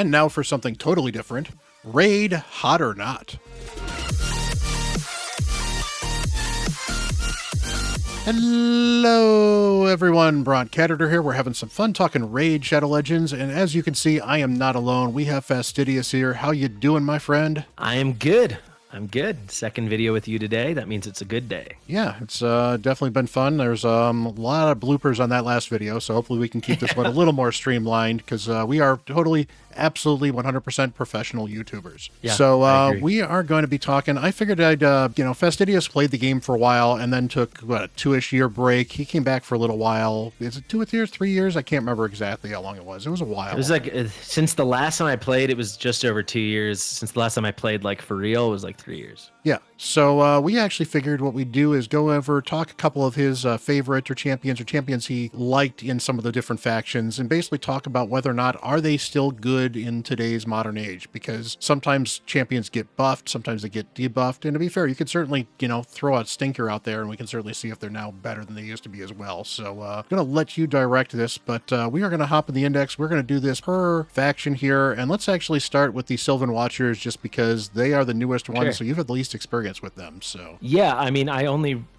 And now for something totally different, Raid Hot or Not. Hello everyone, Bront, CatHerder here. We're having some fun talking Raid Shadow Legends, and as you can see, I am not alone. We have Fastidious here. How you doing, my friend? I am good. I'm good. Second video with you today. That means it's a good day. Yeah, it's definitely been fun. There's a lot of bloopers on that last video, so hopefully we can keep this one a little more streamlined, because we are totally, absolutely 100% professional YouTubers. Yeah, So we are going to be talking. I figured I'd, Fastidious played the game for a while and then took, a 2-ish year break. He came back for a little while. Is it 2 years, 3 years? I can't remember exactly how long it was. It was a while. It was like, since the last time I played, it was just over 2 years. Since the last time I played, like, for real, it was like 3 years. Yeah, so we actually figured what we'd do is go over, talk a couple of his favorite or champions he liked in some of the different factions, and basically talk about whether or not are they still good in today's modern age, because sometimes champions get buffed, sometimes they get debuffed, and to be fair, you could certainly, throw a stinker out there, and we can certainly see if they're now better than they used to be as well. So I'm going to let you direct this, but we are going to hop in the index. We're going to do this per faction here, and let's actually start with the Sylvan Watchers, just because they are the newest ones, Sure. so you've had the least experience with them. So Yeah, I mean,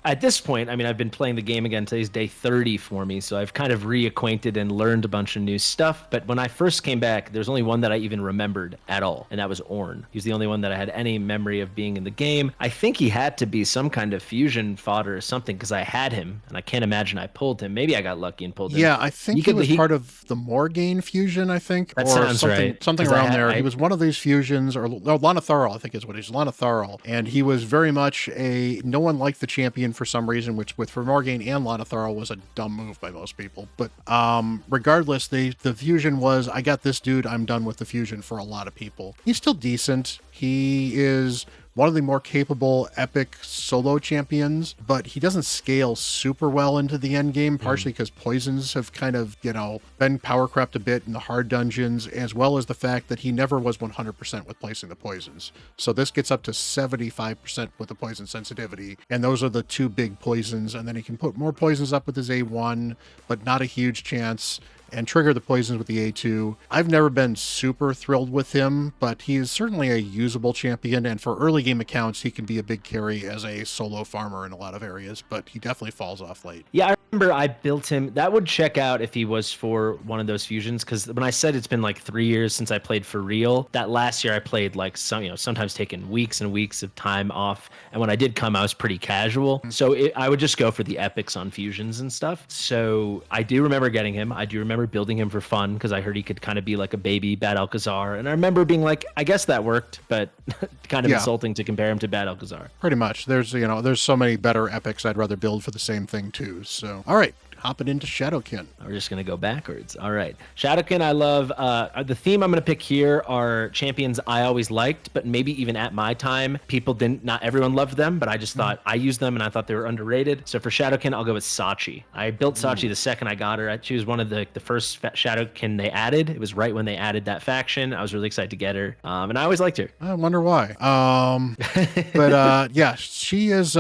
at this point, I've been playing the game again. Today's day 30 for me, so I've kind of reacquainted and learned a bunch of new stuff. But when I first came back, there's only one that I even remembered at all, and that was Ornn. He was the only one that I had any memory of being in the game. I think he had to be some kind of fusion fodder or something, because I had him, and I can't imagine I pulled him. Maybe I got lucky and pulled him. yeah, I think he was part of the Morgaine fusion, I think. That or sounds something, right. Something around there. He was one of these fusions, or Lanatharl, I think is what he's, Lanatharl. And he was very much no one liked the champion for some reason, which for Morgaine and Lanatharl was a dumb move by most people. But regardless, the fusion was, I got this dude, I'm done with the fusion for a lot of people. He's still decent. He is one of the more capable epic solo champions, but he doesn't scale super well into the end game, partially because poisons have kind of, been power crept a bit in the hard dungeons, as well as the fact that he never was 100% with placing the poisons. So this gets up to 75% with the poison sensitivity, and those are the two big poisons, and then he can put more poisons up with his A1, but not a huge chance, and trigger the poisons with the A2. I've never been super thrilled with him, but he is certainly a usable champion, and for early game accounts, he can be a big carry as a solo farmer in a lot of areas, but he definitely falls off late. Yeah, I remember I built him. That would check out if he was for one of those fusions, because when I said it's been like 3 years since I played for real, that last year I played like sometimes taking weeks and weeks of time off, and when I did come, I was pretty casual. So I would just go for the epics on fusions and stuff. So I do remember getting him. I do remember building him for fun, because I heard he could kind of be like a baby Bad Alcazar, and I remember being like, I guess that worked, but kind of insulting to compare him to Bad Alcazar. Pretty much. There's so many better epics I'd rather build for the same thing too. So all right, hopping into Shadowkin. We're just going to go backwards. All right. Shadowkin, I love. The theme I'm going to pick here are champions I always liked, but maybe even at my time, not everyone loved them, but I just thought I used them and I thought they were underrated. So for Shadowkin, I'll go with Sachi. I built Sachi the second I got her. She was one of the first Shadowkin they added. It was right when they added that faction. I was really excited to get her. And I always liked her. I wonder why. But yeah, she is,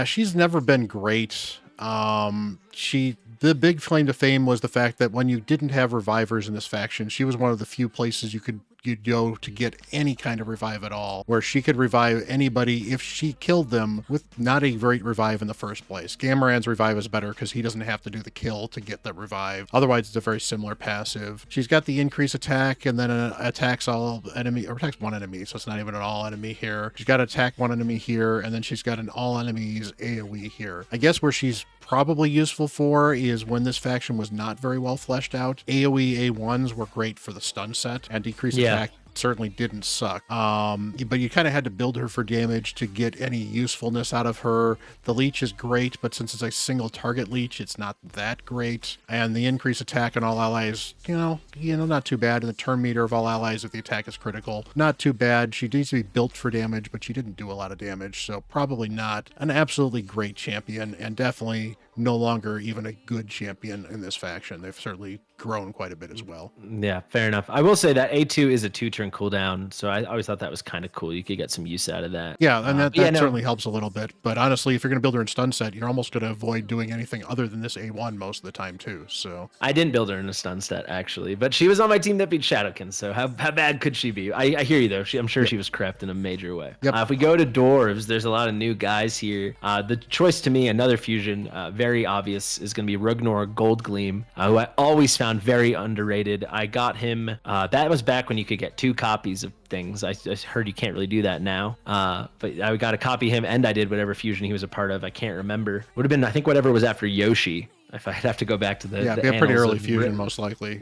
she's never been great. The big claim to fame was the fact that when you didn't have revivers in this faction, she was one of the few places you'd go to get any kind of revive at all, where she could revive anybody if she killed them with not a great revive in the first place. Gamoran's revive is better because he doesn't have to do the kill to get the revive. Otherwise, it's a very similar passive. She's got the increase attack, and then attacks all enemy, or attacks one enemy, so it's not even an all enemy here. She's got to attack one enemy here, and then she's got an all enemies AoE here. I guess where she's probably useful for is when this faction was not very well fleshed out. AoE A1s were great for the stun set, and decreased attack certainly didn't suck. But you kind of had to build her for damage to get any usefulness out of her. The leech is great, but since it's a single target leech, it's not that great. And the increased attack on all allies, not too bad. And the turn meter of all allies if the attack is critical, not too bad. She needs to be built for damage, but she didn't do a lot of damage, so probably not an absolutely great champion, and definitely no longer even a good champion in this faction. They've certainly grown quite a bit as well. Yeah, fair enough. I will say that A2 is a 2-turn 3-turn cooldown. So I always thought that was kind of cool. You could get some use out of that. Yeah, and that Yeah, no, certainly helps a little bit. But honestly, if you're going to build her in stun set, you're almost going to avoid doing anything other than this A1 most of the time too. So I didn't build her in a stun set actually, but she was on my team that beat Shadowkin. So how bad could she be? I hear you though. I'm sure she was crept in a major way. Yep. If we go to dwarves, there's a lot of new guys here. The choice to me, another fusion, very obvious, is going to be Rugnor Goldgleam, who I always found very underrated. I got him. That was back when you could get 2 copies of things. I heard you can't really do that now. But I got to copy him, and I did whatever fusion he was a part of. I can't remember. Would have been, I think, whatever was after Yoshi. If I'd have to go back to the yeah, the be a pretty annals early of fusion most likely.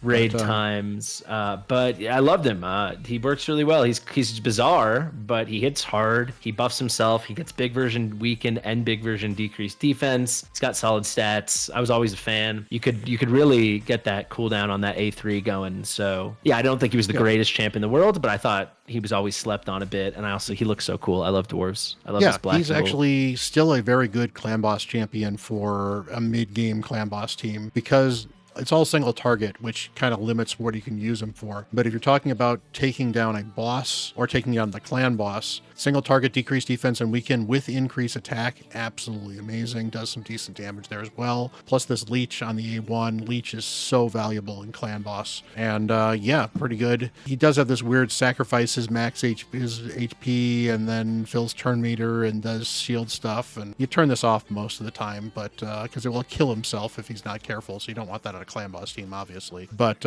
raid times. But yeah, I loved him. He works really well. He's bizarre, but he hits hard. He buffs himself. He gets big version weakened and big version decreased defense. He's got solid stats. I was always a fan. You could really get that cooldown on that A3 going. So yeah, I don't think he was the greatest champ in the world, but I thought he was always slept on a bit. And he looks so cool. I love dwarves. I love this black. He's actually still a very good clan boss champion for a mid-game clan boss team because it's all single target, which kind of limits what you can use him for. But if you're talking about taking down a boss or taking down the clan boss, single target, decreased defense and weaken with increased attack, absolutely amazing. Does some decent damage there as well. Plus this leech on the A1. Leech is so valuable in clan boss. And yeah, pretty good. He does have this weird sacrifice his max his HP and then fills turn meter and does shield stuff. And you turn this off most of the time, but because it will kill himself if he's not careful. So you don't want that on a clan boss team, obviously. But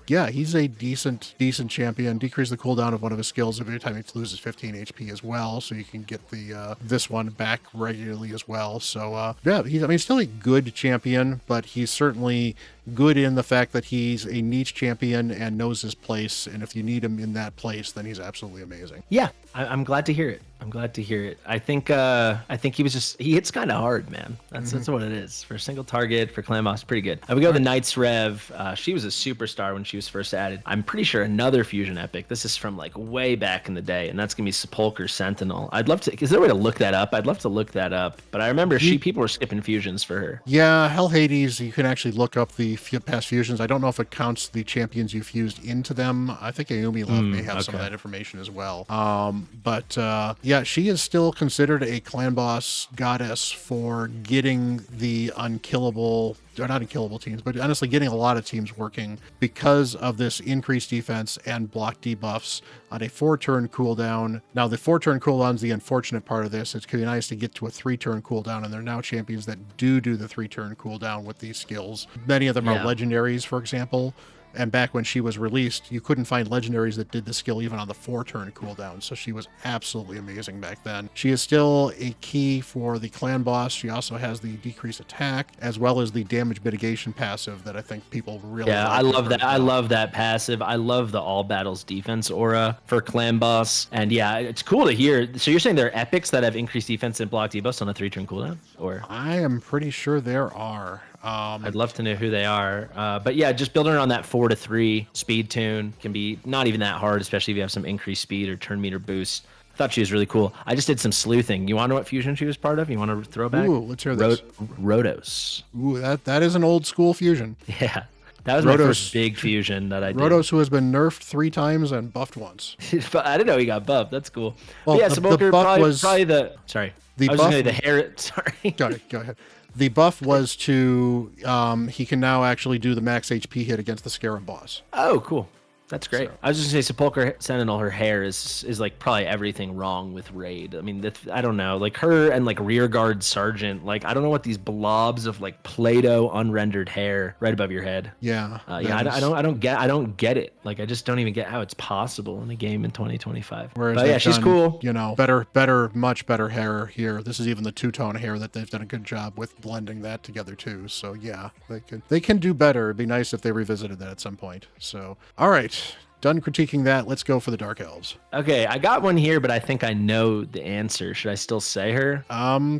yeah, he's a decent champion. Decrease the cooldown of one of his skills every time he loses 15 HP as well, so you can get the this one back regularly as well. So yeah, he's still a good champion, but he's certainly good in the fact that he's a niche champion and knows his place. And if you need him in that place, then he's absolutely amazing. Yeah, I'm glad to hear it. I'm glad to hear it. I think he hits kind of hard, man. That's what it is. For a single target, for clan boss, pretty good. We go to the Knights Rev. She was a superstar when she was first added. I'm pretty sure another fusion epic. This is from like way back in the day, and that's gonna be Sepulchre Sentinel. I'd love to. Is there a way to look that up? I'd love to look that up. But I remember people were skipping fusions for her. Yeah, Hell Hades. You can actually look up the past fusions. I don't know if it counts the champions you fused into them. I think Ayumi Love may have some of that information as well. But yeah, she is still considered a clan boss goddess for getting the unkillable, or not unkillable teams, but honestly getting a lot of teams working because of this increased defense and block debuffs on a 4-turn cooldown. Now, the 4-turn cooldown is the unfortunate part of this. It could be nice to get to a 3-turn cooldown, and there are now champions that do the 3-turn cooldown with these skills. Many of them are legendaries, for example. And back when she was released, you couldn't find legendaries that did the skill even on the 4-turn cooldown. So she was absolutely amazing back then. She is still a key for the clan boss. She also has the decreased attack as well as the damage mitigation passive that I think people really like. I love that. I love that passive. I love the all battles defense aura for clan boss. And yeah, it's cool to hear. So you're saying there are epics that have increased defense and block debuffs on a 3-turn cooldown? Or I am pretty sure there are. I'd love to know who they are. But yeah, just building around that 4-3 speed tune can be not even that hard, especially if you have some increased speed or turn meter boost. I thought she was really cool. I just did some sleuthing. You want to know what fusion she was part of? You want to throw back? Ooh, let's hear this. Rotos. Ooh, that is an old school fusion. Yeah. That was my first big fusion that I did. Rotos, who has been nerfed 3 times and buffed once. I didn't know he got buffed. That's cool. Well, but yeah, the buff was probably the. Sorry. The I was buff, going to say the hair. Sorry. Go ahead. The buff was to he can now actually do the max HP hit against the Scarab boss. Oh, cool. That's great. So. I was just gonna say Sepulchre Sentinel, her hair is like probably everything wrong with Raid. I mean, I don't know, like her and like Rearguard Sergeant, like I don't know what these blobs of like Play-Doh unrendered hair right above your head. Yeah. Yeah, I don't get it. Like I just don't even get how it's possible in a game in 2025. Whereas but yeah, she's cool. You know, much better hair here. This is even the 2-tone hair that they've done a good job with blending that together too. So yeah, they can do better. It'd be nice if they revisited that at some point. So all right. Done critiquing that. Let's go for the Dark Elves. Okay, I got one here, but I think I know the answer. Should I still say her?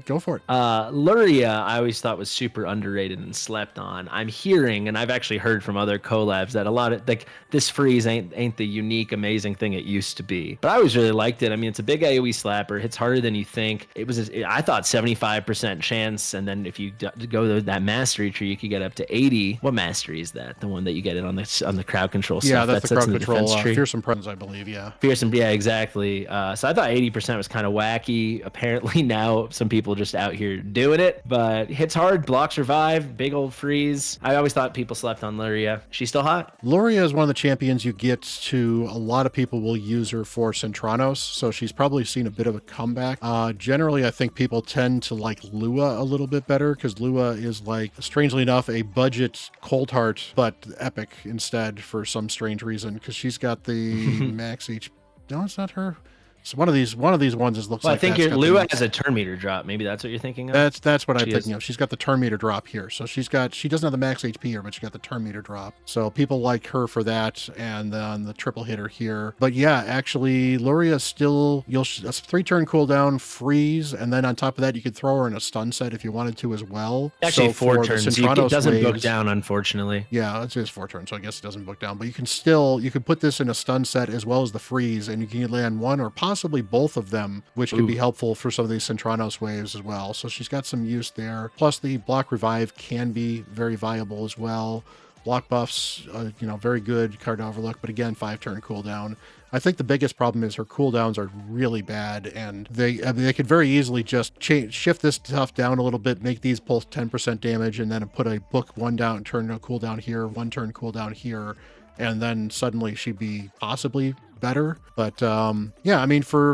Go for it. Luria, I always thought was super underrated and slept on. I'm hearing, and I've actually heard from other collabs that a lot of like this freeze ain't the unique, amazing thing it used to be. But I always really liked it. I mean, it's a big AOE slapper. Hits harder than you think. It was, I thought 75% chance, and then if you go to that mastery tree, you could get up to 80. What mastery is that? The one that you get it on the crowd control stuff. Yeah, that's the crowd control defense tree. Fearsome Presence, I believe. Yeah. Fearsome, yeah, exactly. So I thought 80% was kind of wacky. Apparently now some people just out here doing it, but hits hard, blocks revive, big old freeze. I always thought people slept on Luria. She's still hot. Luria is one of the champions you get to. A lot of people will use her for Centranos, so she's probably seen a bit of a comeback. Generally, I think people tend to like Lua a little bit better because Lua is like, strangely enough, a budget Cold Heart, but epic instead for some strange reason because she's got the max HP. No, it's not her. So one of these ones is looks well, like. I think your Lua has a turn meter drop. Maybe that's what you're thinking of. That's what I'm thinking of. She's got the turn meter drop here, so she doesn't have the max HP here, but she got the turn meter drop. So people like her for that, and then the triple hitter here. But yeah, actually, Luria still a 3-turn cooldown, freeze, and then on top of that, you could throw her in a stun set if you wanted to as well. Actually, so 4 turns. It doesn't book waves, down, unfortunately. Yeah, it's just 4 turns, so I guess it doesn't book down. But you could put this in a stun set as well as the freeze, and you can land one or possibly both of them, which could be helpful for some of these Centranos waves as well. So she's got some use there. Plus the block revive can be very viable as well. Block buffs, very good card overlook, but again, 5-turn cooldown. I think the biggest problem is her cooldowns are really bad, and they could very easily just shift this stuff down a little bit, make these pulse 10% damage, and then put a book 1 down, turn a cooldown here, 1 turn cooldown here, and then suddenly she'd be possibly better. But yeah, I mean, for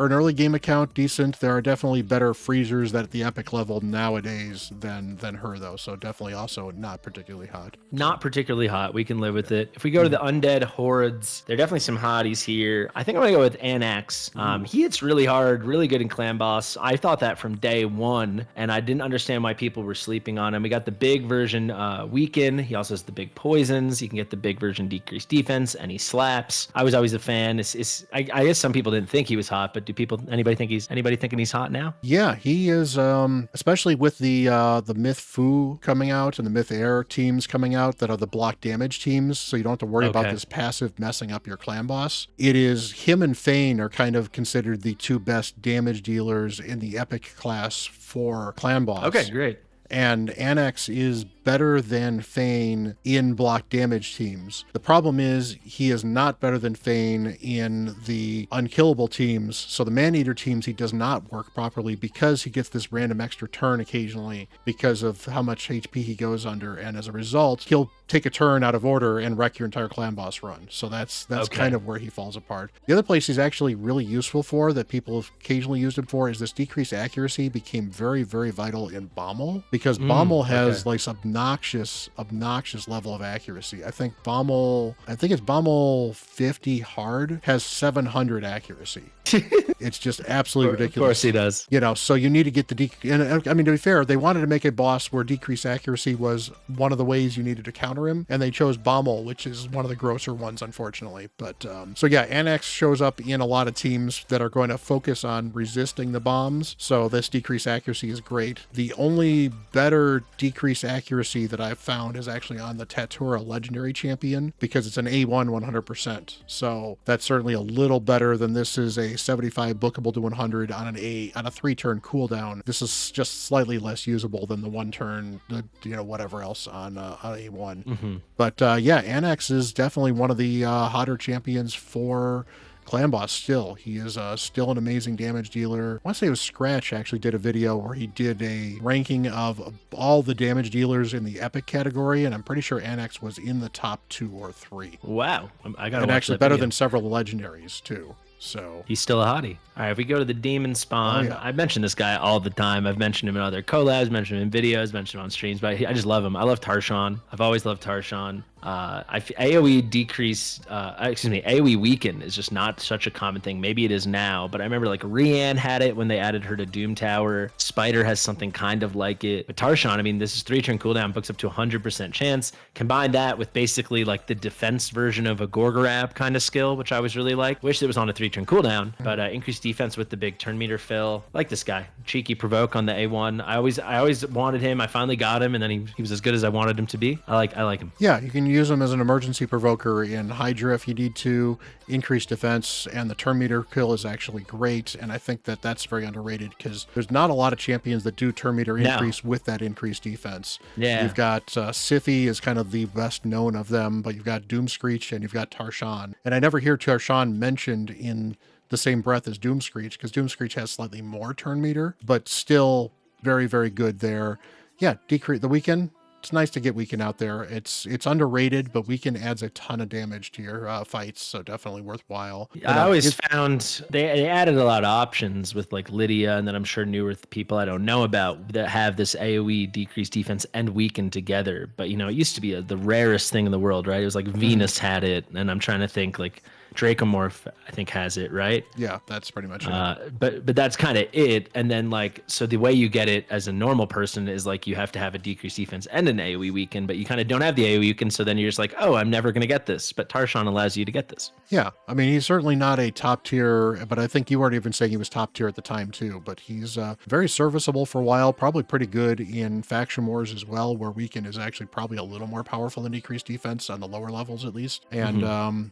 an early game account, decent. There are definitely better freezers at the epic level nowadays than her, though. So definitely also not particularly hot. Not particularly hot. We can live with it. If we go to the undead hordes, there are definitely some hotties here. I think I'm gonna go with Anax. He hits really hard, really good in clan boss. I thought that from day one, and I didn't understand why people were sleeping on him. We got the big version weaken. He also has the big poisons. You can get the big version decreased defense, and he slaps. I was always a fan. I guess some people didn't think he was hot, but anybody thinking he's hot now? Yeah, he is, especially with the Myth Fu coming out and the Myth Air teams coming out that are the block damage teams, so you don't have to worry about this passive messing up your clan boss. It is him and Fane are kind of considered the 2 best damage dealers in the epic class for clan boss. Okay, great. And Anax is better than Fane in block damage teams. The problem is he is not better than Fane in the unkillable teams. So the man-eater teams, he does not work properly because he gets this random extra turn occasionally because of how much HP he goes under. And as a result, he'll take a turn out of order and wreck your entire clan boss run. So that's kind of where he falls apart. The other place he's actually really useful for that people have occasionally used him for is this decreased accuracy became very, very vital in Bommel, because Bommel has like obnoxious level of accuracy. I think it's Bommel 50 hard has 700 accuracy. It's just absolutely ridiculous. Of course he does. So you need to get and I mean, to be fair, they wanted to make a boss where decreased accuracy was one of the ways you needed to counter him, and they chose Bommel, which is one of the grosser ones, unfortunately. But so yeah, Anax shows up in a lot of teams that are going to focus on resisting the bombs, so this decreased accuracy is great. The only better decreased accuracy that I've found is actually on the CatHerder legendary champion, because it's an A1 100%. So that's certainly a little better than this is a 75 bookable to 100 on a 3-turn cooldown. This is just slightly less usable than the 1-turn, whatever else on A1. Mm-hmm. But yeah, Anax is definitely one of the hotter champions for clan boss still. He is still an amazing damage dealer. I want to say it was Scratch actually did a video where he did a ranking of all the damage dealers in the epic category, and I'm pretty sure Anax was in the top 2 or 3. Wow. I gotta and watch actually that better video. than several legendaries too. So he's still a hottie. All right, if we go to the Demon Spawn, I mention this guy all the time. I've mentioned him in other collabs, mentioned him in videos, mentioned him on streams, but I just love him. I love Tarshan. I've always loved Tarshan. AoE AoE weaken is just not such a common thing. Maybe it is now, but I remember like Rianne had it when they added her to Doom Tower. Spider has something kind of like it. But Tarshan, I mean, this is 3-turn cooldown, books up to 100% chance. Combine that with basically like the defense version of a Gorgorab kind of skill, which I was really like. Wish it was on a 3-turn cooldown, but increased defense with the big turn meter fill. I like this guy. Cheeky provoke on the A1. I always wanted him. I finally got him, and then he was as good as I wanted him to be. I like him. Yeah, you can use him as an emergency provoker in Hydra if you need to, increase defense, and the turn meter kill is actually great. And I think that that's very underrated because there's not a lot of champions that do turn meter increase with that increased defense. Yeah. You've got Siphi is kind of the best known of them, but you've got Doomscreech and you've got Tarshan. And I never hear Tarshan mentioned in the same breath as Doomscreech because Doomscreech has slightly more turn meter, but still very, very good there. Yeah, decrease the weaken. It's nice to get weaken out there. It's underrated, but weaken adds a ton of damage to your fights, so definitely worthwhile. I always found they added a lot of options with like Lydia, and then I'm sure newer people I don't know about that have this AoE decreased defense and weaken together. But it used to be the rarest thing in the world, right? It was like Venus had it, and I'm trying to think like Dracomorph, I think, has it, right? Yeah, that's pretty much it. But that's kind of it. And then so the way you get it as a normal person is like you have to have a decreased defense and an AoE weaken, but you kind of don't have the AoE weaken, so then you're just like, oh, I'm never going to get this. But Tarshan allows you to get this. Yeah, I mean, he's certainly not a top tier, but I think you weren't even saying he was top tier at the time too. But he's very serviceable for a while, probably pretty good in faction wars as well, where weaken is actually probably a little more powerful than decreased defense on the lower levels at least. And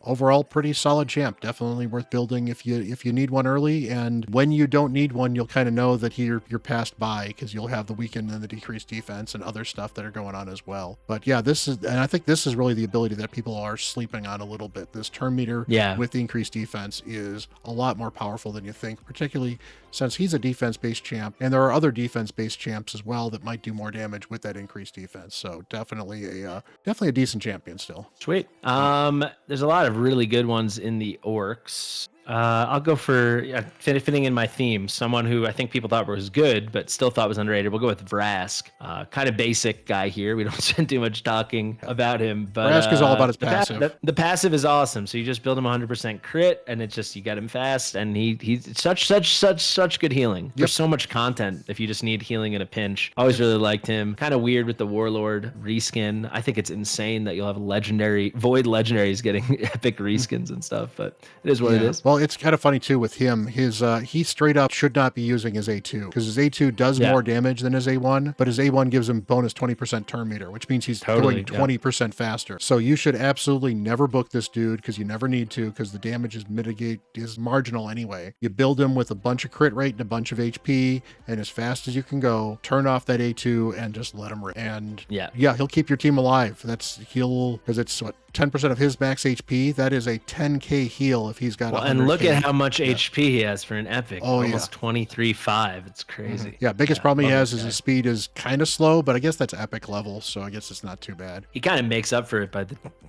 overall, pretty solid champ. Definitely worth building if you need one early. And when you don't need one, you'll kind of know that you're passed by because you'll have the weaken and the decreased defense and other stuff that are going on as well. But yeah, I think this is really the ability that people are sleeping on a little bit. This turn meter with the increased defense is a lot more powerful than you think, particularly since he's a defense-based champ, and there are other defense-based champs as well that might do more damage with that increased defense. So definitely a decent champion still. Sweet. There's a lot of really good ones in the orcs. I'll go for fitting in my theme. Someone who I think people thought was good, but still thought was underrated. We'll go with Vrask. Kind of basic guy here. We don't spend too much talking about him. But Vrask is all about his passive. The passive is awesome. So you just build him 100% crit, and it's just you get him fast, and he's such good healing. There's so much content if you just need healing in a pinch. Always really liked him. Kind of weird with the Warlord reskin. I think it's insane that you'll have void legendaries getting epic reskins and stuff, but it is what it is. Well, it's kind of funny too with him. He straight up should not be using his A2 because his A2 does more damage than his A1, but his A1 gives him bonus 20% turn meter, which means he's going 20% faster. So you should absolutely never book this dude because you never need to because the damage is marginal anyway. You build him with a bunch of crit rate and a bunch of HP, and as fast as you can go, turn off that A2 and just let him rip. And he'll keep your team alive. Because it's what 10% of his max HP. That is a 10k heal if he's got. And look at how much HP he has for an epic. Almost 23.5. It's crazy. Yeah, biggest problem he has is his speed is kind of slow, but I guess that's epic level, so I guess it's not too bad. He kind of makes up for it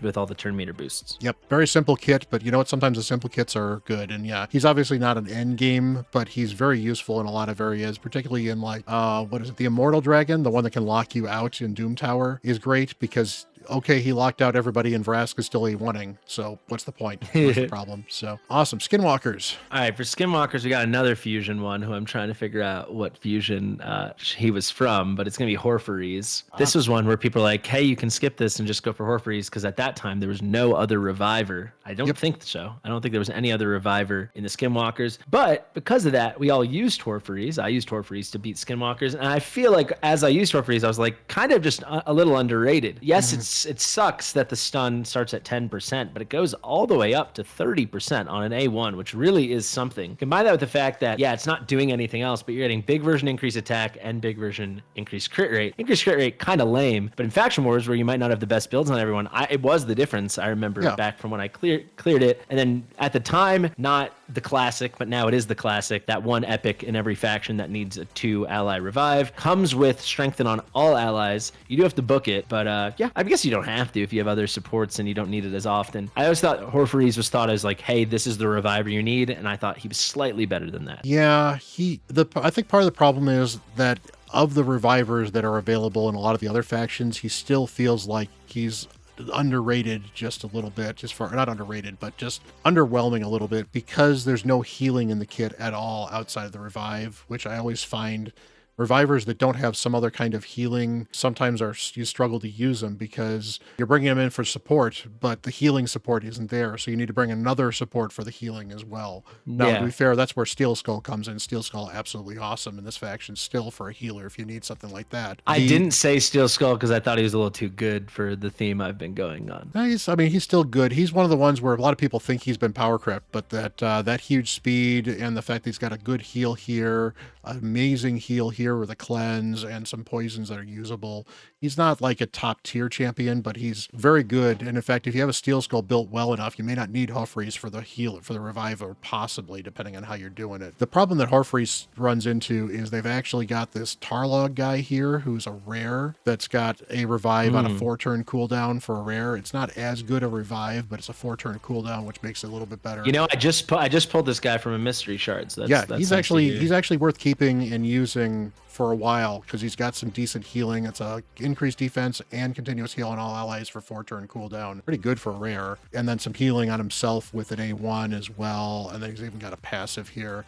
with all the turn meter boosts. Yep, very simple kit, but you know what? Sometimes the simple kits are good, and yeah, he's obviously not an end game, but he's very useful in a lot of areas, particularly in like what is it? The Immortal Dragon, the one that can lock you out in Doom Tower, is great because. Okay, he locked out everybody and Vrask is still A1ing, so what's the point? What's the problem? So, awesome. Skinwalkers. All right, for Skinwalkers, we got another fusion one who I'm trying to figure out what fusion he was from, but it's going to be Horpheres. This was one where people are like, hey, you can skip this and just go for Horpheres, because at that time, there was no other reviver. I don't think so. I don't think there was any other reviver in the Skinwalkers, but because of that, we all used Horpheres. I used Horpheres to beat Skinwalkers, and I feel like as I used Horpheres, I was like kind of just a little underrated. Yes, it sucks that the stun starts at 10%, but it goes all the way up to 30% on an A1, which really is something. Combine that with the fact that, it's not doing anything else, but you're getting big version increased attack and big version increased crit rate. Increased crit rate, kind of lame, but in Faction Wars, where you might not have the best builds on everyone, it was the difference. I remember back from when I cleared it, and then at the time, not the classic, but now it is the classic. That one epic in every faction that needs a 2 ally revive comes with strengthen on all allies. You do have to book it, but I guess you don't have to if you have other supports and you don't need it as often. I always thought Horpheres was thought as like, hey, this is the reviver you need, and I thought he was slightly better than that. Yeah, I think part of the problem is that of the revivers that are available in a lot of the other factions, he still feels like he's underrated just a little bit, not underrated, but just underwhelming a little bit because there's no healing in the kit at all outside of the revive, which I always find revivers that don't have some other kind of healing sometimes you struggle to use them because you're bringing them in for support, but the healing support isn't there. So you need to bring another support for the healing as well. Now, to be Yeah. fair, that's where Steel Skull comes in. Steel Skull, absolutely awesome in this faction still for a healer if you need something like that. I didn't say Steel Skull because I thought he was a little too good for the theme I've been going on. He's still good. He's one of the ones where a lot of people think he's been power crept, but that huge speed and the fact that he's got a good heal here, amazing heal here with a cleanse and some poisons that are usable. He's not like a top tier champion, but he's very good. And in fact, if you have a Steel Skull built well enough, you may not need Hofreeze for the heal, for the reviver, possibly, depending on how you're doing it. The problem that Hofreeze runs into is they've actually got this Tarlog guy here who's a rare that's got a revive on a 4-turn cooldown for a rare. It's not as good a revive, but it's a 4-turn cooldown, which makes it a little bit better. You know, I just pulled this guy from a mystery shard. So he's actually worth keeping and using for a while because he's got some decent healing. It's a increased defense and continuous heal on all allies for 4-turn cooldown. Pretty good for rare. And then some healing on himself with an A1 as well. And then he's even got a passive here.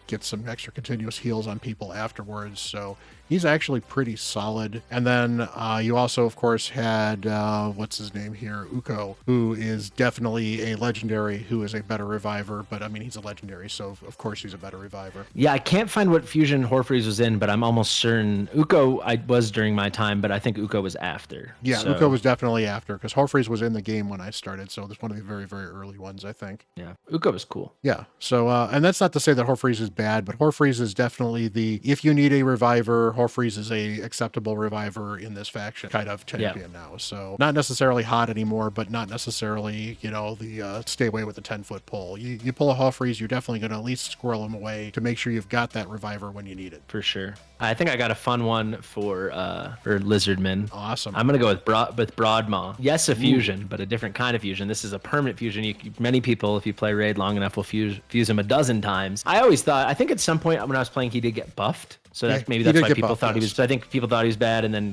Get some extra continuous heals on people afterwards. So he's actually pretty solid. And then you also, of course, had, what's his name here? Uko, who is definitely a legendary, who is a better reviver. But I mean, he's a legendary, so of course he's a better reviver. Yeah, I can't find what fusion Horfreeze was in, but I'm almost certain Uko I was during my time, but I think Uko was after. Yeah, so. Uko was definitely after because Horfreeze was in the game when I started. So it's one of the very, very early ones, I think. Yeah, Uko was cool. Yeah. So, and that's not to say that Horfreeze is bad, but Horfreeze is definitely if you need a reviver, Horfreeze is a acceptable reviver in this faction kind of champion now. So not necessarily hot anymore, but not necessarily, the stay away with the 10-foot pole. You pull a Horfreeze, you're definitely going to at least squirrel him away to make sure you've got that reviver when you need it. For sure. I think I got a fun one for Lizardman. Awesome. I'm gonna go with Broadmaw. Yes, a fusion, but a different kind of fusion. This is a permanent fusion. Many people, if you play Raid long enough, will fuse him a dozen times. I think at some point when I was playing, he did get buffed. So that's maybe that's why people thought he was. So I think people thought he was bad, and then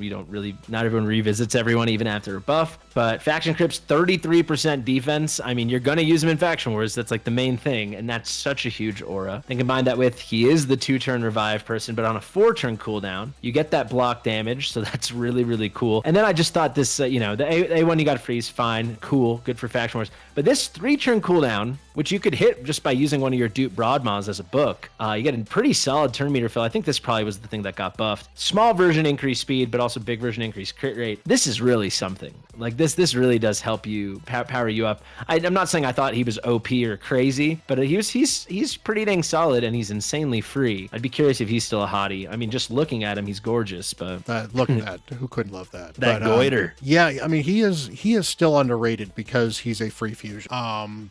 not everyone revisits everyone even after a buff. But Faction Crypt's 33% defense. I mean, you're gonna use him in Faction Wars. That's like the main thing, and that's such a huge aura. And combine that with he is the 2-turn revive person, but on a 4-turn cooldown, you get that block damage. So that's really, really cool. And then I just thought this, the A1 you got freeze, fine, cool, good for Faction Wars. But this 3-turn cooldown, which you could hit just by using one of your dupe Broadmaws as a book, you get a pretty solid turn meter fill. I think this probably was the thing that got buffed. Small version increased speed, but also big version increased crit rate. This is really something. Like this really does help you power you up. I'm not saying I thought he was OP or crazy, but he's pretty dang solid and he's insanely free. I'd be curious if he's still a hottie. I mean, just looking at him, he's gorgeous. But look at that. Who couldn't love that? That goiter. Yeah, I mean, he is still underrated because he's a free fusion.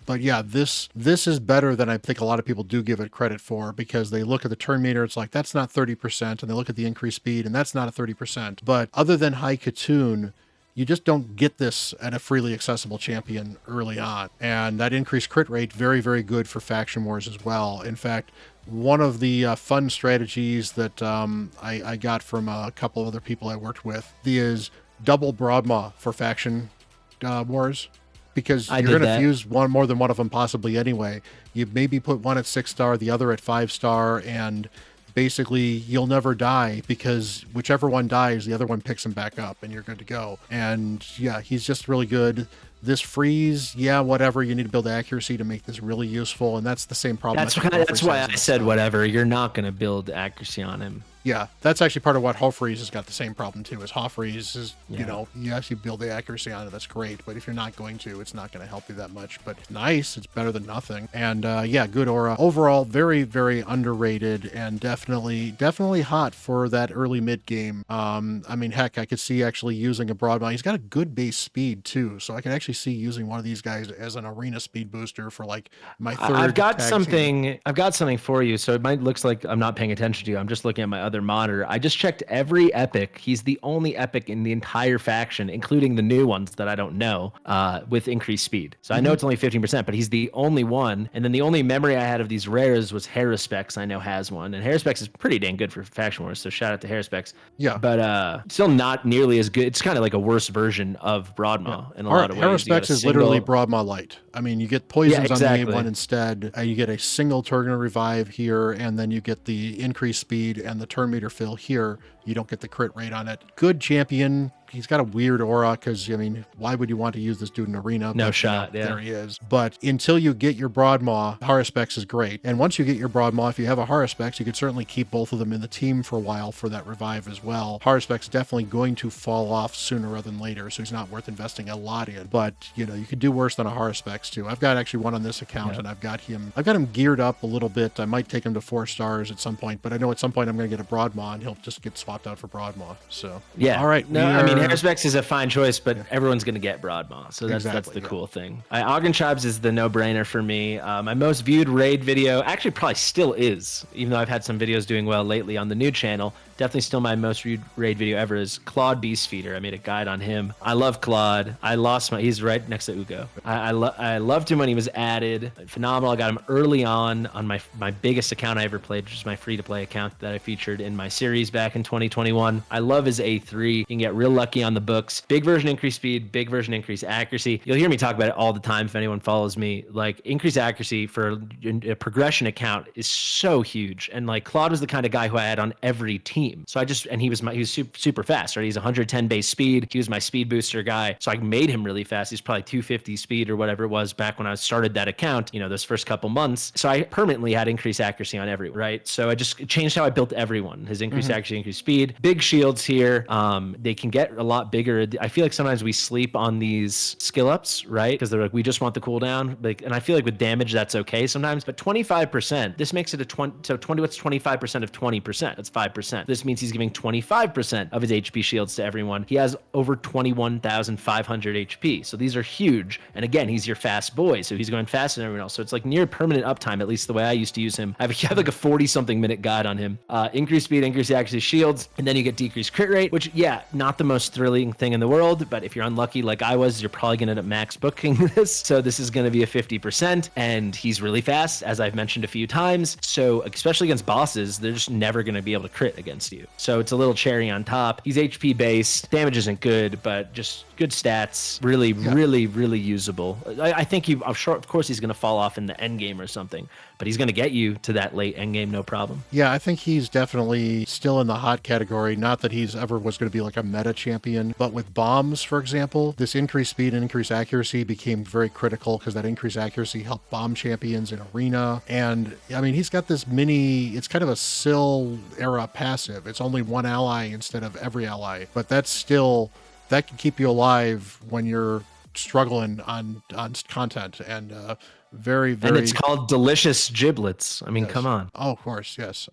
But yeah, this is better than I think a lot of people do give it credit for because they look at the turn meter, it's like that's not 30%, and they look at the increased speed, and that's not a 30%. But other than High Katoon, you just don't get this at a freely accessible champion early on. And that increased crit rate, very, very good for Faction Wars as well. In fact, one of the fun strategies that I got from a couple other people I worked with is double Broadmaw for Faction Wars. Because you're going to fuse more than one of them possibly anyway. You maybe put one at 6-star, the other at 5-star, and basically you'll never die because whichever one dies, the other one picks him back up and you're good to go. And yeah, he's just really good. This freeze, whatever. You need to build accuracy to make this really useful, and that's the same problem. That's why I said whatever. You're not going to build accuracy on him. Yeah, that's actually part of what Hofreeze has got the same problem too. Is Hofreeze is, yes, you build the accuracy on it, that's great, but if you're not going to, it's not going to help you that much. But nice, it's better than nothing. And good aura. Overall, very, very underrated and definitely hot for that early mid game. I mean, heck, I could see actually using a Broadmaw. He's got a good base speed too, so I can actually see using one of these guys as an arena speed booster for like my third. I've got something for you. So it might looks like I'm not paying attention to you. I'm just looking at my other monitor. I just checked every epic. He's the only epic in the entire faction, including the new ones that I don't know, with increased speed. So I know it's only 15%, but he's the only one. And then the only memory I had of these rares was Haruspex. I know has one, and Haruspex is pretty dang good for Faction Wars. So shout out to Haruspex. Yeah, but still not nearly as good. It's kind of like a worse version of Broadmaw in a lot of ways. Haruspex is literally Broadmaw light. I mean, you get poisons on the A1 instead. You get a single turn revive here, and then you get the increased speed and the turn turn meter fill here, you don't get the crit rate on it. Good champion. He's got a weird aura because, I mean, why would you want to use this dude in arena? No But, shot, yeah. There he is. But until you get your Broadmaw, Haruspex is great. And once you get your Broadmaw, if you have a Haruspex, you could certainly keep both of them in the team for a while for that revive as well. Haruspex definitely going to fall off sooner rather than later, so he's not worth investing a lot in. But, you could do worse than a Haruspex too. I've got actually one on this account, and I've got him geared up a little bit. I might take him to 4 stars at some point, but I know at some point I'm going to get a Broadmaw, and he'll just get swapped out for Broadmaw. So, yeah. All right. No, I mean, Haruspex is a fine choice, but everyone's going to get Broadmaw. So that's the cool thing. Ogren Tribes is the no-brainer for me. My most viewed raid video, actually probably still is, even though I've had some videos doing well lately on the new channel. Definitely still my most viewed raid video ever is Claude Beastfeeder. I made a guide on him. I love Claude. He's right next to Ugo. I loved him when he was added. Phenomenal. I got him early on my biggest account I ever played, which is my free-to-play account that I featured in my series back in 2021. I love his A3. You can get real lucky on the books. Big version increase speed, big version increase accuracy. You'll hear me talk about it all the time if anyone follows me. Like, increase accuracy for a progression account is so huge. And like, Claude was the kind of guy who I had on every team. So he was super fast, right? He's 110 base speed. He was my speed booster guy. So I made him really fast. He's probably 250 speed or whatever it was back when I started that account, those first couple months. So I permanently had increased accuracy on everyone, right? So I just changed how I built everyone. His increased accuracy, increased speed. Big shields here. They can get a lot bigger. I feel like sometimes we sleep on these skill ups, right? Because they're like, we just want the cooldown. And I feel like with damage, that's okay sometimes. But 25%, this makes it a 20. So 20, what's 25% of 20%? That's 5%. This means he's giving 25% of his HP shields to everyone. He has over 21,500 HP. So these are huge. And again, he's your fast boy. So he's going faster than everyone else. So it's like near permanent uptime, at least the way I used to use him. I have like a 40-something minute guide on him. Increased speed, increased accuracy, shields, and then you get decreased crit rate, which, yeah, not the most thrilling thing in the world. But if you're unlucky like I was, you're probably going to end up max booking this. So this is going to be a 50%. And he's really fast, as I've mentioned a few times. So especially against bosses, they're just never going to be able to crit against you. So it's a little cherry on top. He's HP based. Damage isn't good, but just good stats. Really, really usable. I think of course he's going to fall off in the end game or something, but he's going to get you to that late end game, no problem. Yeah, I think he's definitely still in the hot category. Not that he's ever was going to be like a meta champion, but with bombs, for example, this increased speed and increased accuracy became very critical because that increased accuracy helped bomb champions in arena. And I mean, he's got this it's kind of a Syl era passive. It's only one ally instead of every ally, but that can keep you alive when you're struggling on content. And very and it's called delicious giblets. I mean, come on. Oh, of course, yes.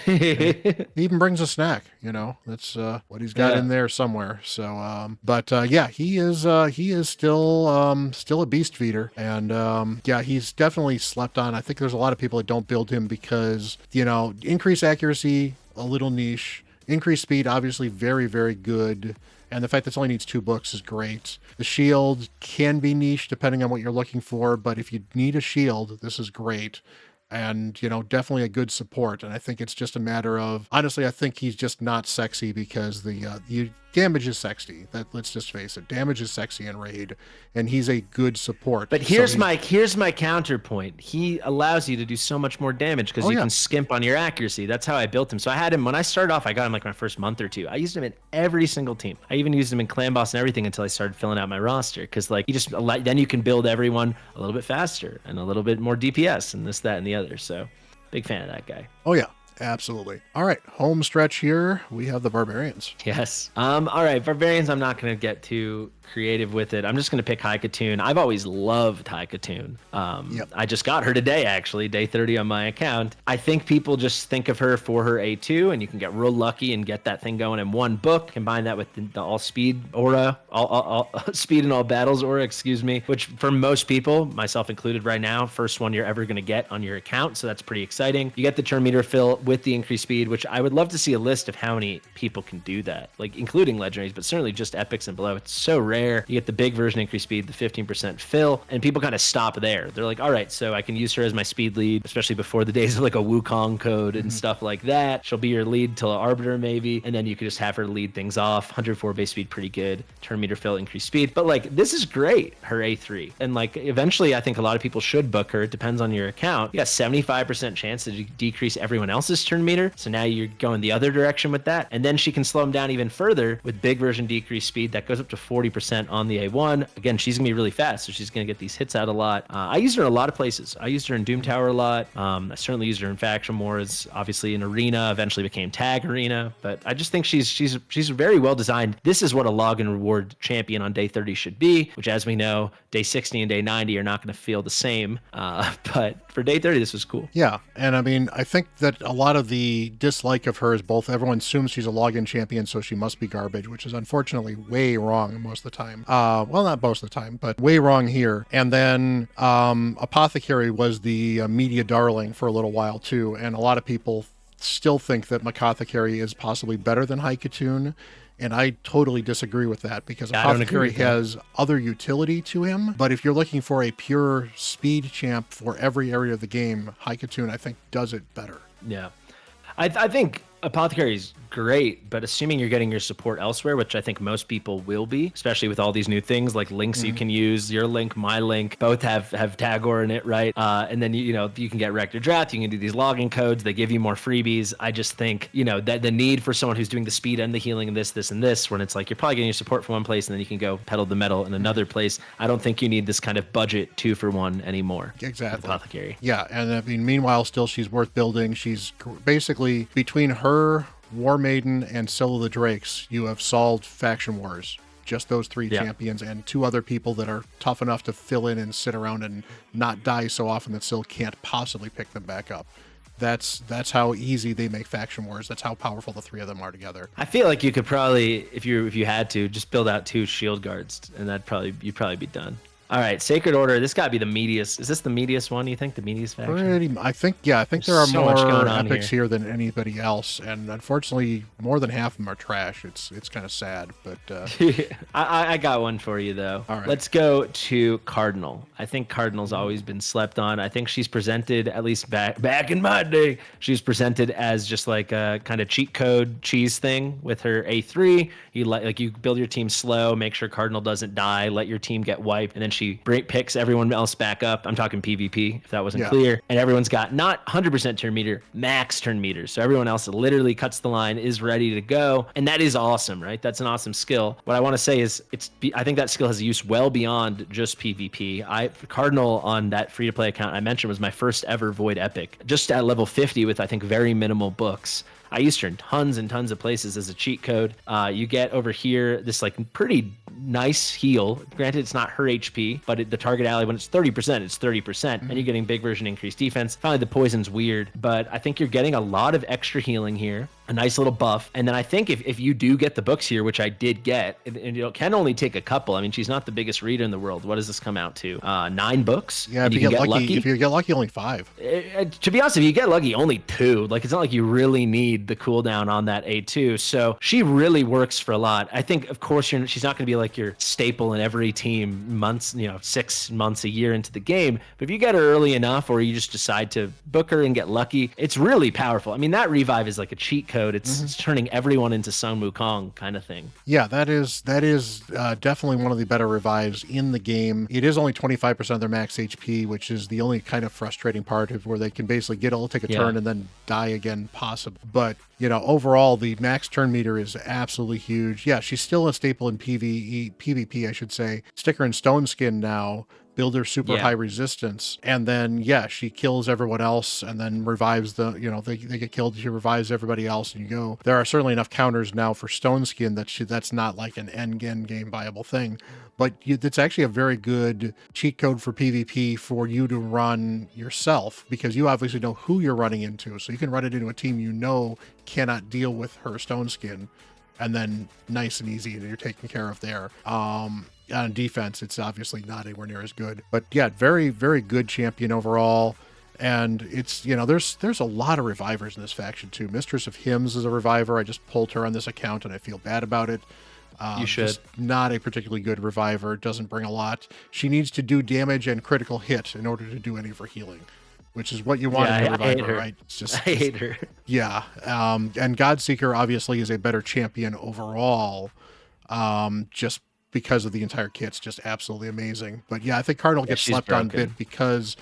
He even brings a snack. That's what he's got in there somewhere. So he is still a beast feeder. And he's definitely slept on. I think there's a lot of people that don't build him because increased accuracy, a little niche. Increased speed, obviously very, very good. And the fact that it only needs 2 books is great. The shield can be niche depending on what you're looking for, but if you need a shield, this is great. And, definitely a good support. And I think it's just a matter of, honestly, I think he's just not sexy because the damage is sexy. Let's just face it. Damage is sexy in raid, and he's a good support. But here's my counterpoint. He allows you to do so much more damage because you can skimp on your accuracy. That's how I built him. So I had him when I started off. I got him like my first month or 2. I used him in every single team. I even used him in Clan Boss and everything until I started filling out my roster because then you can build everyone a little bit faster and a little bit more DPS and this, that, and the other. So big fan of that guy. Oh yeah. Absolutely. All right, home stretch here. We have the barbarians. Yes. All right, barbarians. I'm not going to get too creative with it. I'm just going to pick Haikatoon. I've always loved Haikatoon. I just got her today, actually, day 30 on my account. I think people just think of her for her A2, and you can get real lucky and get that thing going in one book. Combine that with the all speed aura, all speed in all battles aura, which for most people, myself included right now, first one you're ever going to get on your account. So that's pretty exciting. You get the turn meter fill with the increased speed, which I would love to see a list of how many people can do that, like including legendaries, but certainly just epics and below. It's so rare. You get the big version increased speed, the 15% fill, and people kind of stop there. They're like, all right, so I can use her as my speed lead, especially before the days of like a Wukong code and stuff like that. She'll be your lead till Arbiter maybe, and then you can just have her lead things off. 104 base speed, pretty good. Turn meter fill, increased speed. But like, this is great, her A3. And like, eventually I think a lot of people should book her. It depends on your account. You got 75% chance to decrease everyone else's else's turn meter. So now you're going the other direction with that. And then she can slow him down even further with big version decreased speed that goes up to 40% on the A1. Again, she's gonna be really fast, so she's gonna get these hits out a lot. I used her in a lot of places. I used her in Doom Tower a lot. I certainly used her in Faction Wars, obviously in Arena, eventually became Tag Arena. But I just think she's very well designed. This is what a log and reward champion on day 30 should be, which, as we know, day 60 and day 90 are not going to feel the same. But for day 30, this was cool. Yeah, and I mean, I think that a lot of the dislike of her is both everyone assumes she's a login champion, so she must be garbage, which is unfortunately way wrong most of the time. Well, not most of the time, but way wrong here. And then Apothecary was the media darling for a little while too, and a lot of people still think that Apothecary is possibly better than Haikatun. And I totally disagree with that, because Apothecary has other utility to him. But if you're looking for a pure speed champ for every area of the game, Haikatun, I think, does it better. Yeah. I think Apothecary is great, but assuming you're getting your support elsewhere, which I think most people will be, especially with all these new things like links you can use, your link, my link, both have Tagore in it, right? And then you can get Rector Draft, you can do these login codes, they give you more freebies. I just think, that the need for someone who's doing the speed and the healing and this, and this, when it's like you're probably getting your support from one place and then you can go pedal the metal in another place. I don't think you need this kind of budget 2-for-1 anymore. Exactly. Apothecary. Yeah, and I mean, meanwhile, still she's worth building. She's basically, between her, War Maiden, and Scylla the Drakes, you have solved Faction Wars. Just those three champions and two other people that are tough enough to fill in and sit around and not die so often that Scylla can't possibly pick them back up. That's how easy they make Faction Wars. That's how powerful the three of them are together. I feel like you could probably, if you had to, just build out 2 shield guards, and you'd probably be done. All right, Sacred Order. This got to be the meatiest. Is this the meatiest one, you think? The meatiest faction? I think there are so much more going on epics here than anybody else, and unfortunately, more than half of them are trash. It's kind of sad, but I got one for you though. All right. Let's go to Cardinal. I think Cardinal's always been slept on. I think she's presented, at least back in my day, she's presented as just like a kind of cheat code cheese thing with her A3. You build your team slow, make sure Cardinal doesn't die, let your team get wiped, and then she picks everyone else back up. I'm talking PvP, if that wasn't clear. And everyone's got not 100% turn meter, max turn meters. So everyone else literally cuts the line, is ready to go. And that is awesome, right? That's an awesome skill. What I want to say is I think that skill has use well beyond just PvP. Cardinal on that free-to-play account I mentioned was my first ever Void Epic. Just at level 50 with, I think, very minimal books. I used her in tons and tons of places as a cheat code. You get over here this like pretty nice heal. Granted, it's not her HP, but the target ally, when it's 30%, it's 30%. And you're getting big version increased defense. Finally, the poison's weird, but I think you're getting a lot of extra healing here. A nice little buff. And then I think if you do get the books here, which I did get, and it can only take a couple. I mean, she's not the biggest reader in the world. What does this come out to? 9 books? Yeah, if you get lucky. If you get lucky, only 5. To be honest, if you get lucky, only 2. Like, it's not like you really need the cooldown on that A2. So she really works for a lot. I think, of course, she's not going to be like your staple in every team 6 months, a year into the game. But if you get her early enough, or you just decide to book her and get lucky, it's really powerful. I mean, that revive is like a cheat code. It's turning everyone into Sun Wukong kind of thing. Yeah, that is definitely one of the better revives in the game. It is only 25% of their max HP, which is the only kind of frustrating part of where they can basically take a turn and then die again, possible. But overall, the max turn meter is absolutely huge. Yeah, she's still a staple in PvP, I should say. Stick her in Stone Skin now. Build her super high resistance, and then she kills everyone else, and then revives they get killed. She revives everybody else, and you go. There are certainly enough counters now for Stone Skin that's not like an end game viable thing, but it's actually a very good cheat code for PvP for you to run yourself, because you obviously know who you're running into, so you can run it into a team cannot deal with her Stone Skin, and then nice and easy, and you're taken care of there. On defense, it's obviously not anywhere near as good, but very, very good champion overall. And it's, there's a lot of revivers in this faction too. Mistress of Hymns is a reviver. I just pulled her on this account and I feel bad about it. You should. Just not a particularly good reviver. Doesn't bring a lot. She needs to do damage and critical hit in order to do any of her healing, which is what you want in a reviver, right? I hate her. Yeah. And Godseeker obviously is a better champion overall. Just because of the entire kit's just absolutely amazing. But I think Cardinal gets slept on a bit because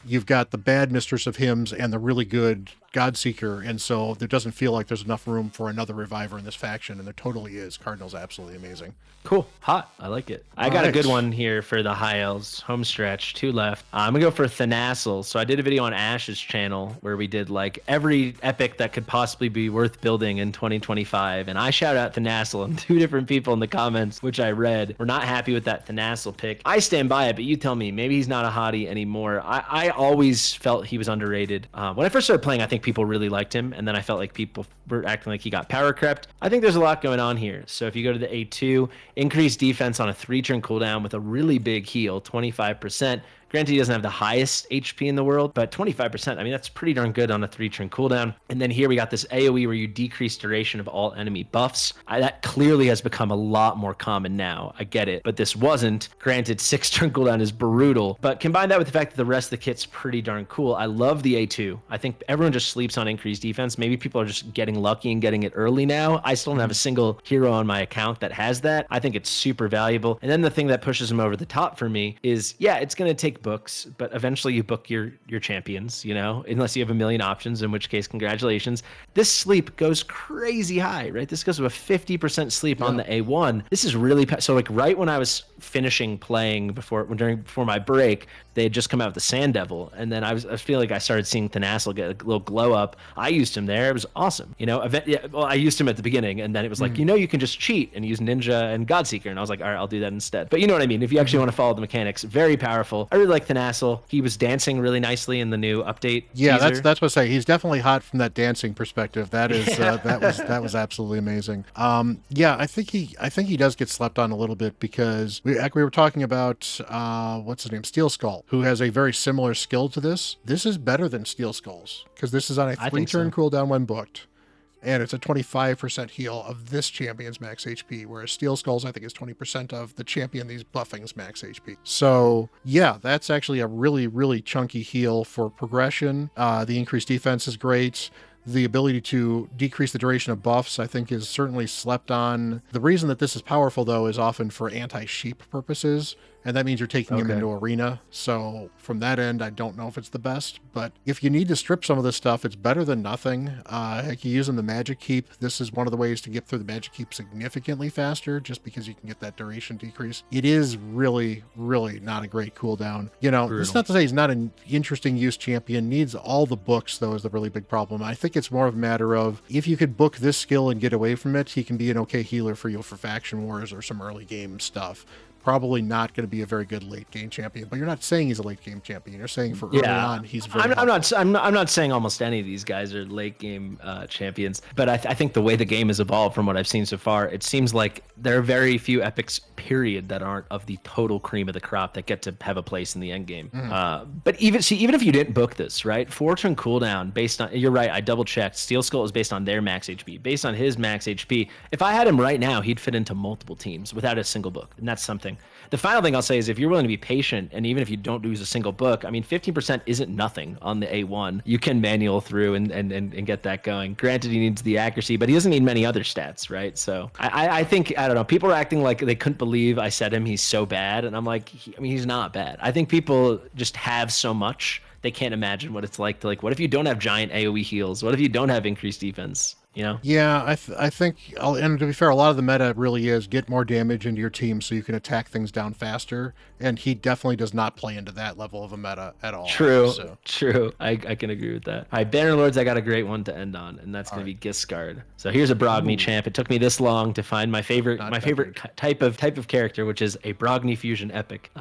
you've got the bad Mistress of Hymns and the really good Godseeker, and so there doesn't feel like there's enough room for another reviver in this faction, and there totally is. Cardinal's absolutely amazing. Cool. Hot. I like it. I All got a right. good one here for the high elves. Home stretch. 2 left. I'm going to go for Thanasil. So I did a video on Ash's channel where we did like every epic that could possibly be worth building in 2025. And I shout out Thanasil, and 2 different people in the comments, which I read, were not happy with that Thanasil pick. I stand by it, but you tell me. Maybe he's not a hottie anymore. I always felt he was underrated. When I first started playing, I think people really liked him. And then I felt like people were acting like he got power crept. I think there's a lot going on here. So if you go to the A2, increased defense on a 3-turn cooldown with a really big heal, 25%. Granted, he doesn't have the highest HP in the world, but 25%, I mean, that's pretty darn good on a 3-turn cooldown. And then here we got this AoE where you decrease duration of all enemy buffs. That clearly has become a lot more common now. I get it, but this wasn't. Granted, 6-turn cooldown is brutal, but combine that with the fact that the rest of the kit's pretty darn cool. I love the A2. I think everyone just sleeps on increased defense. Maybe people are just getting lucky and getting it early now. I still don't have a single hero on my account that has that. I think it's super valuable. And then the thing that pushes him over the top for me is, yeah, it's going to take books, but eventually you book your champions, you know, unless you have a million options, in which case, congratulations. This sleep goes crazy high, right? This goes to a 50% sleep on the A1. This is really, so like right when I was finishing playing before my break, they had just come out with the Sand Devil, and then I feel like I started seeing Thanasil get a little glow up. I used him there. It was awesome. You know, I used him at the beginning, and then it was like, you can just cheat and use Ninja and Godseeker, and I was like, all right, I'll do that instead. But you know what I mean? If you actually want to follow the mechanics, very powerful. I really like Thanasil. He was dancing really nicely in the new update. Yeah, teaser. that's what I say. He's definitely hot from that dancing perspective. That is that was absolutely amazing. Yeah, I think he does get slept on a little bit because we were talking about what's his name, Steel Skull, who has a very similar skill to this. This is better than Steel Skull's because this is on a 3-turn cooldown when booked. And it's a 25% heal of this champion's max HP, whereas Steel Skulls, I think, is 20% of the champion these buffing's max HP. So, yeah, that's actually a really, really chunky heal for progression. The increased defense is great. The ability to decrease the duration of buffs, I think, is certainly slept on. The reason that this is powerful, though, is often for anti-sheep purposes, and that means you're taking him into arena. So from that end, I don't know if it's the best, but if you need to strip some of this stuff, it's better than nothing. Heck, you use in the Magic Keep. This is one of the ways to get through the Magic Keep significantly faster, just because you can get that duration decrease. It is really, really not a great cooldown. You know, it's not to say he's not an interesting use champion. Needs all the books, though, is the really big problem. I think it's more of a matter of if you could book this skill and get away from it, he can be an okay healer for you for faction wars or some early game stuff. Probably not going to be a very good late game champion, but you're not saying he's a late game champion. You're saying for early on he's very. I'm not saying almost any of these guys are late game champions, but I think the way the game has evolved from what I've seen so far, it seems like there are very few epics, period, that aren't of the total cream of the crop that get to have a place in the end game. But even if you didn't book this, right? 4-turn cooldown based on, you're right, I double checked. Steel Skull is based on their max HP. Based on his max HP, if I had him right now, he'd fit into multiple teams without a single book, and that's something. The final thing I'll say is if you're willing to be patient, and even if you don't use a single book, I mean, 15% isn't nothing on the A1. You can manual through and get that going. Granted, he needs the accuracy, but he doesn't need many other stats, right? So I think, I don't know, people are acting like they couldn't believe I said he's so bad, and I'm like, he's not bad. I think people just have so much, they can't imagine what it's like to, like, what if you don't have giant AoE heals? What if you don't have increased defense? You know? Yeah, I think, and to be fair, a lot of the meta really is get more damage into your team so you can attack things down faster, and he definitely does not play into that level of a meta at all. True. I can agree with that. All right, Banner Lords, I got a great one to end on, and that's going to be Giscard. So here's a Brogni champ. It took me this long to find my favorite type of character, which is a Brogni fusion epic.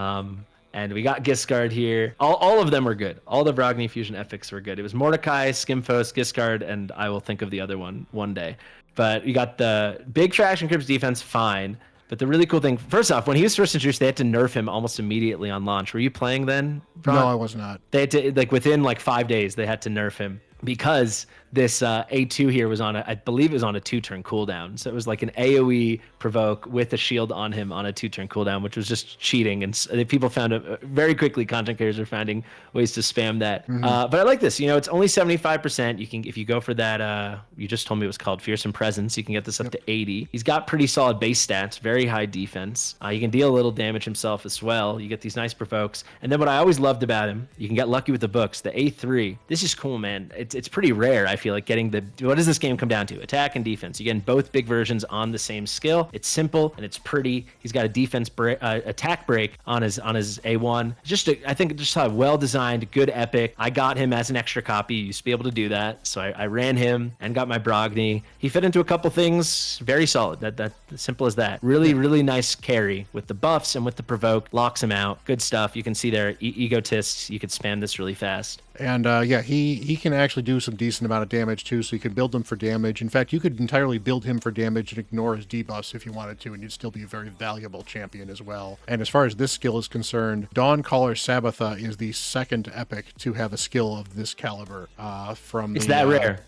And we got Giscard here. All of them were good. All the Brogni fusion epics were good. It was Mordecai, Skimfos, Giscard, and I will think of the other one day. But we got the big Traction Crypts defense, fine. But the really cool thing, first off, when he was first introduced, they had to nerf him almost immediately on launch. Were you playing then, Bront? No, I was not. They had to, like, within like 5 days, they had to nerf him. because this A2 here was on I believe it was on a 2-turn cooldown. So it was like an AoE provoke with a shield on him on a 2-turn cooldown, which was just cheating. And people found it very quickly. Content creators are finding ways to spam that. But I like this. You know, it's only 75%. You can, if you go for that, you just told me it was called Fearsome Presence. You can get this up to 80. He's got pretty solid base stats, very high defense. He can deal a little damage himself as well. You get these nice provokes. And then what I always loved about him, you can get lucky with the books. The A3. This is cool, man. It's pretty rare. I feel like getting what does this game come down to? Attack and defense. You get both big versions on the same skill. It's simple and it's pretty. He's got a defense attack break on his A1. I think just a well designed, good epic. I got him as an extra copy. You used to be able to do that, so I ran him and got my Brogni. He fit into a couple things. Very solid. That simple as that. Really nice carry with the buffs and with the provoke. Locks him out. Good stuff. You can see there, egotists. You could spam this really fast. And yeah, he can actually do some decent amount of damage too, so you can build him for damage. In fact, you could entirely build him for damage and ignore his debuffs if you wanted to, and you'd still be a very valuable champion as well. And as far as this skill is concerned, Dawncaller Sabbatha is the second epic to have a skill of this caliber. It's that rare.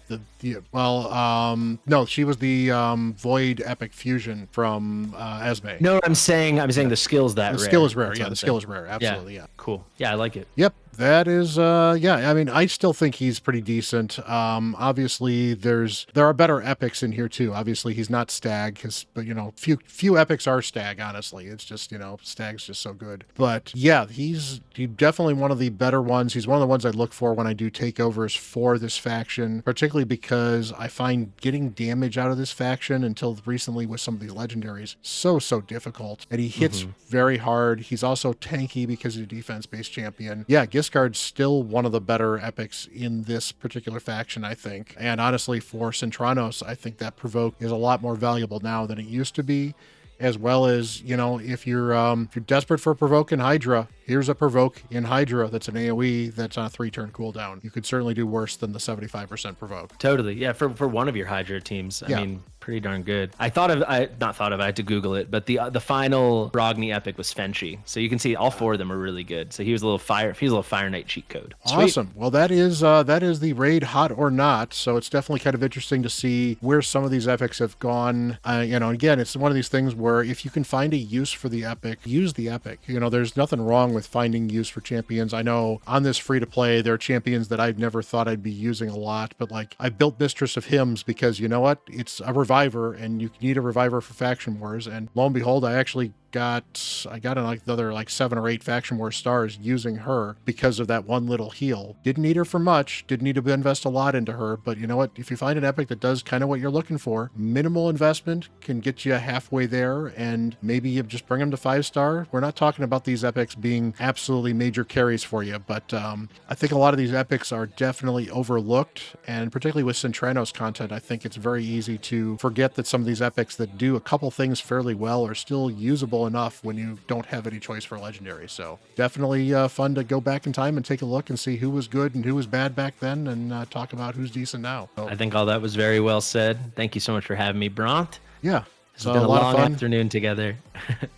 No, she was the Void Epic Fusion from Esme. No, I'm saying the skill's that rare. The skill is rare. Yeah, the skill is rare. Absolutely. Yeah. Cool. Yeah, I like it. Yep. That is, yeah, I mean, I still think he's pretty decent. Obviously, there are better epics in here, too. Obviously, he's not Stag, but, you know, few epics are Stag, honestly. It's just, you know, Stag's just so good. But, yeah, he's definitely one of the better ones. He's one of the ones I look for when I do takeovers for this faction, particularly because I find getting damage out of this faction until recently with some of these legendaries so difficult. And he hits very hard. He's also tanky because he's a defense-based champion. Yeah, Giscard's still one of the better epics in this particular faction, I think. And honestly, for Centranos, I think that provoke is a lot more valuable now than it used to be. As well as, you know, if you're desperate for a provoke in Hydra, here's a provoke in Hydra that's an AoE that's on a 3-turn cooldown. You could certainly do worse than the 75% provoke. Totally, yeah. For one of your Hydra teams, I mean, pretty darn good. I had to Google it, but the final Brogni epic was Fenchi, so you can see all 4 of them are really good. So he was a little Fire Knight cheat code. Sweet. Awesome. Well, that is the raid hot or not. So it's definitely kind of interesting to see where some of these epics have gone. You know, again, it's one of these things where if you can find a use for the epic, use the epic. You know, there's nothing wrong with finding use for champions. I know on this free to play, there are champions that I've never thought I'd be using a lot, but like I built Mistress of Hymns because you know what? It's a reviver and you need a reviver for Faction Wars. And lo and behold, I got another 7 or 8 Faction War stars using her because of that one little heal. Didn't need her for much, didn't need to invest a lot into her, but you know what? If you find an epic that does kind of what you're looking for, minimal investment can get you halfway there, and maybe you just bring them to 5-star. We're not talking about these epics being absolutely major carries for you, but I think a lot of these epics are definitely overlooked, and particularly with Centranos content, I think it's very easy to forget that some of these epics that do a couple things fairly well are still usable enough when you don't have any choice for legendary. So definitely fun to go back in time and take a look and see who was good and who was bad back then, and talk about who's decent now. So, I think all that was very well said. Thank you so much for having me, Bront. Yeah, it's been a long afternoon together.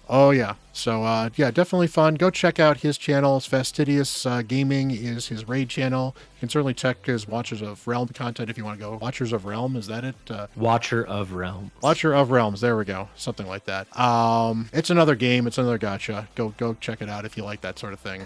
Oh yeah. So yeah, definitely fun. Go check out his channel. Fastidious Gaming is his raid channel. You can certainly check his Watchers of Realm content if you want to go. Watchers of Realm, is that it? Watcher of Realms. Watcher of Realms. There we go. Something like that. It's another game. It's another gacha. Go check it out if you like that sort of thing.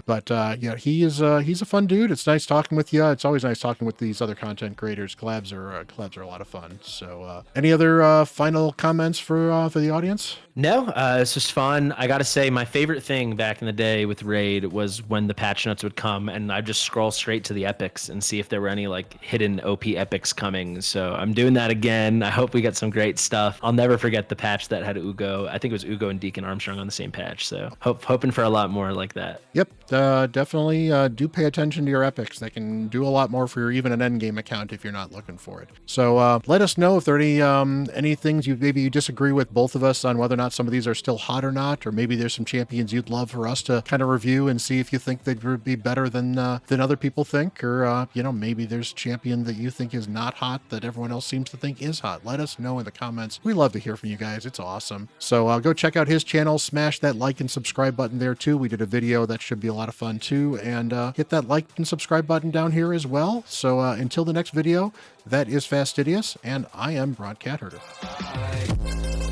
But yeah, he's a fun dude. It's nice talking with you. It's always nice talking with these other content creators. Collabs are a lot of fun. So any other final comments for the audience? No, it's just fun. I gotta say, my favorite thing back in the day with Raid was when the patch notes would come, and I'd just scroll straight to the epics and see if there were any like hidden OP epics coming. So I'm doing that again. I hope we get some great stuff. I'll never forget the patch that had Ugo. I think it was Ugo and Deacon Armstrong on the same patch. So hoping for a lot more like that. Yep, definitely do pay attention to your epics. They can do a lot more for your even an endgame account if you're not looking for it. So let us know if there are any things you disagree with both of us on whether or not some of these are still hot or not. hot, or maybe there's some champions you'd love for us to kind of review and see if you think they would be better than other people think, or maybe there's a champion that you think is not hot that everyone else seems to think is hot. Let us know in the comments. We love to hear from you guys. It's awesome. So go check out his channel, smash that like and subscribe button there too. We did a video that should be a lot of fun too, and hit that like and subscribe button down here as well. So until the next video, that is Fastidious, and I am Bront CatHerder.